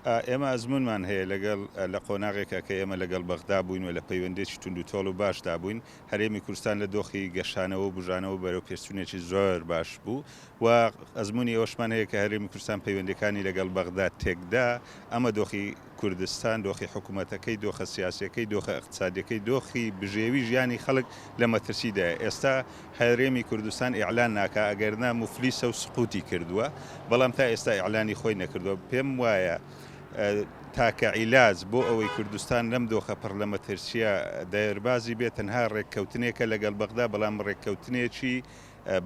ئێمە ئەزمونمان هەیە لەگەڵ لە قۆناغێکە کە ئێمە لەگەڵ بەغدا بووین و لە پەیوەندێکی تونند و تۆڵ و باشدا بووین. هەرێمی کوردستان لە دۆخی گەشانەوە و بژانەوە بەرەو پێچوونێکی زۆر باش بوو و ئەزمموی ئەوشمان هەیە کە هەرێمی کوردستان پەیوەندەکانی لەگەڵ بەغدا تێکدا. ئەمە دۆخی کوردستان، دۆخی حکوومەتەکەی، دۆخە سیاسەکەی، دۆخە اقتصادیەکەی، دۆخی بژێوی ژیانی خەڵک لە مەترسیدایە. ئێستا هەرێمی کوردستان ئیعلان ناکا ئەگەرنا موفلیسە و سقوتی کردووە، بەڵام تا ئێستا ئیعلانی خۆی نەکردووە. پێم وایە تاکە عیلاج بۆ ئەوەی کوردستان لەم دۆخە پڕ لە مەترسیە دەربازی بێت تەنها ڕێککەوتنێکە لەگەڵ بەغدا، بەڵام ڕێککەوتنێکی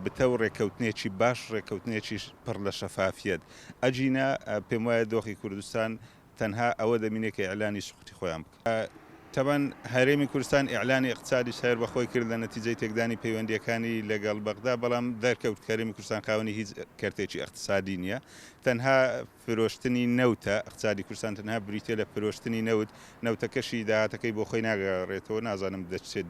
بتە و ڕێککەوتنێکی باش، ڕێککەوتنێکی پڕ لە شەفافیت. ئەجینە پێم وایە دۆخی کوردستان تەنها ئەوە دەمینێت کە ئیعلانی سقوتی خۆیان بکە. تەبەن هەرێمی کوردستان ئیعلانی اقتصادی سەر بەخۆی کرد لە نەتیجەی تێکدانی پەیوەندیەکانی لەگەڵ بەغدا، بەڵام دەرکەوت هەرێمی کوردستان خاوەنی هیچ کەرتێکی اقتصادی نییە، تەنها فرۆشتنی نەوتە. اقتصادی کوردستان تەنها بریتە لە فرۆشتنی نەوتەکەشی داهاتەکەی بۆ خۆی ناگەڕێتەوە. نازانم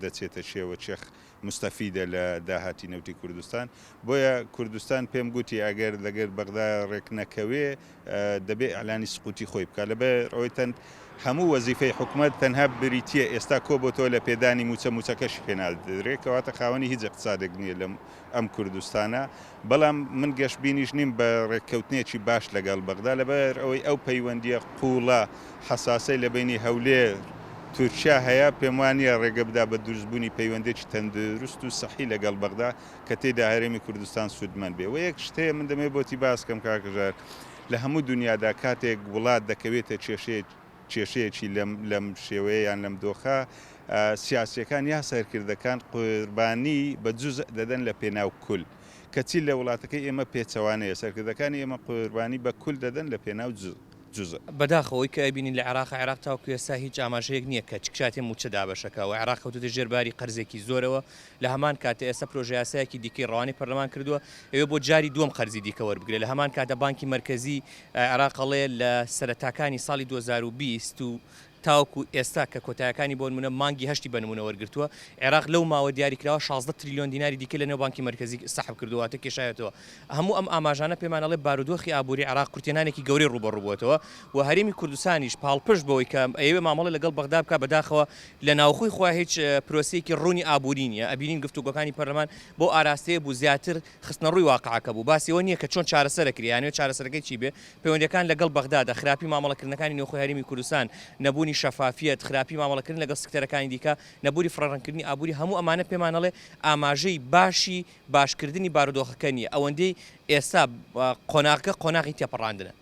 دەچێتە شێوە چێخ مستەفیدە لە داهاتی نەوتی کوردستان. بۆیە کوردستان پێم گوتی ئەگەر لەگەر بەغدا ڕێک نەکەوێ دەبێت ئیعلانی سقوتی خۆی بکات. لەبەر ئەوەی هەموو وەزیفەی حکوومەت تەنها بریتە ئێستا کۆ بۆ تۆ لە پێدانی موچەکەشی پێنادرێت، کەواتە خاوەنی هیچ اقتصادێک نییە لە ئەم کوردستانە. بەڵام من گەشتبینیش نیم بە ڕێککەوتنێکی باش لەگەڵ بەغدا، لەبەر ئەوەی ئەو پەیوەندیە قوڵە حساسەی لە بینی هەولێر تورکیا هەیە، پێم وانە ڕێگە بدا بە دروستبوونی پەیوەندێکی تەندروست و سەحی لەگەڵ بەغدا کە تێدا هەرێمی کوردستان سوودمەند بێ. و یەک شتەیە من دەمێ بۆتی باسکەم کاکەژار، لە هەموو دنیادا کاتێک وڵات دەکەوێتە کێشەیەکی لەم شێوەیەیان لەم دۆخە، سیاسیەکان یا سەرکردەکان قوربانی بە جوزء دەدەن لە پێناو کول. کەچی لە وڵاتەکەی ئێمە پێچەوانەیە، سەرکردەکانی ئێمە قوربانی بە کول دەدەن لە پێناو جوزء. بەداخەوەی کە ئەبینین لە عێراق تاوکو ئێستا هیچ ئاماژەیەک نییە کە چکاتێ موچە دابەشەکە و عێراق کەوتوتە ژێرباری قەرزێکی زۆرەوە. لە هەمان کاتە ئێستا پرۆژە یاسایەکی دیکەی ڕەوانی پەرلەمان کردووە ئەوێ بۆ جاری دووەم قەرزی دیکە وەربگرێت. لە هەمان کاتە بانکی مەرکەزی عێراقەڵێ لە سەرەتاکانی ساڵی 2020 و تاوکو ئێستا کە کۆتایەکانی بۆ نمونە مانگی هەشتی بە نمونە وەرگرتووە، عێراق لەو ماوە دیاریکراوە 16 تریلیۆن دیناری دیکە لە نێو بانکی مەرکەزی سەحب کردوواتە کێشایەتەوە. هەموو ئەم ئاماژانە پێمانەڵێ بارودۆخی ئابووری عێراق کورتێنانێکی گەورەی ڕوبەڕووبووەتەوە و هەرێمی کوردستانیش پاڵپشت بەوەی کە ئەوێ مامەڵە لەگەڵ بەغدا بکە بەداخەوە لە ناوخۆی خوا هیچ پرۆسەیەکی ڕوونی ئابووری نییە. ئەبینین گفتوگۆکانی پەرلەمان بۆ ئاراستەیە بوو زیاتر خستنە ڕووی واقعەکە بوو. باسی ئەوە نییە کە چۆن چارەسەرەکری، یانوێ چارەسەرەکەی چی بێ. پەیوەندیەکان لەگەڵ بەغدادا، خراپی مامەڵەکردنەکانی نێوخۆی هەرێمی کوردستان، نەبوونی شەفافیەت، خراپی مامەڵەکردن لەگەڵ سکتەرەکانی دیکە، نەبووری فڕەڕەنکردنی ئابووری، هەموو ئەمانە پێمانەڵێ ئاماژەی باشی باشکردنی بارودۆخەکە نییە. ئەوەندەی ئێستا قۆناغەکە قۆناغی تێپەڕاندنە.